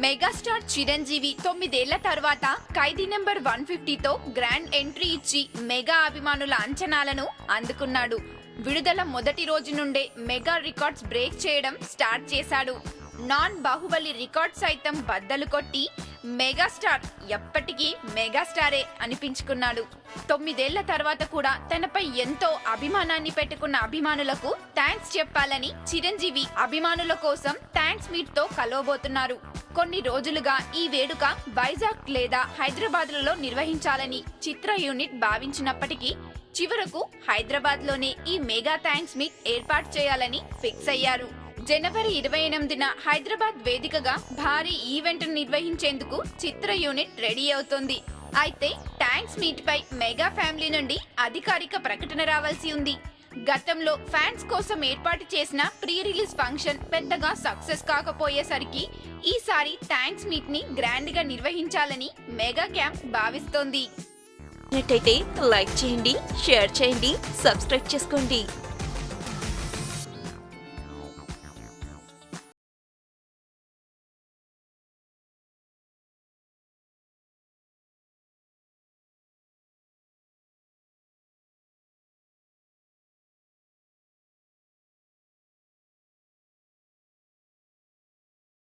Megastar Chiranjeevi 9 ఏళ్ల తర్వాత ఖైదీ number 150తో grand entry ఇచ్చి మెగా అభిమానుల అంచనాలను అందుకున్నాడు. విడుదల మొదటి రోజు నుండే మెగా రికార్డ్స్ బ్రేక్ చేయడం స్టార్ట్ చేశాడు. నాన్ బాహుబలి రికార్డ్ సైతం బద్దలు కొట్టి మెగాస్టార్ ఎప్పటికీ మెగాస్టారే అనిపించుకున్నాడు. 9 ఏళ్ల తర్వాత కూడా తనపై ఎంతో అభిమానాన్ని పెట్టుకున్న అభిమానులకు థ్యాంక్స్ చెప్పాలని చిరంజీవి అభిమానుల కోసం థ్యాంక్స్ మీట్ తో కలవబోతున్నారు. కొన్ని రోజులుగా ఈ వేడుక వైజాగ్ లేదా హైదరాబాద్లలో నిర్వహించాలని చిత్ర యూనిట్ భావించినప్పటికీ చివరకు హైదరాబాద్ లోనే ఈ మెగా థ్యాంక్స్ మీట్ ఏర్పాటు చేయాలని ఫిక్స్ అయ్యారు. జనవరి 28న హైదరాబాద్ వేదికగా భారీ ఈవెంట్ నిర్వహించేందుకు చిత్ర యూనిట్ రెడీ అవుతోంది. అయితే థ్యాంక్స్ మీట్ పై మెగా ఫ్యామిలీ నుండి అధికారిక ప్రకటన రావాల్సి ఉంది. గతంలో ఫ్యాన్స్ కోసం ఏర్పాటు చేసిన ప్రీ రిలీజ్ ఫంక్షన్ పెద్దగా సక్సెస్ కాకపోయేసరికి ఈసారి థ్యాంక్స్ మీట్ ని గ్రాండ్ గా నిర్వహించాలని మెగా క్యాంప్ భావిస్తోంది. లైక్ చేయండి, షేర్ చేయండి, సబ్స్క్రైబ్ చేసుకోండి.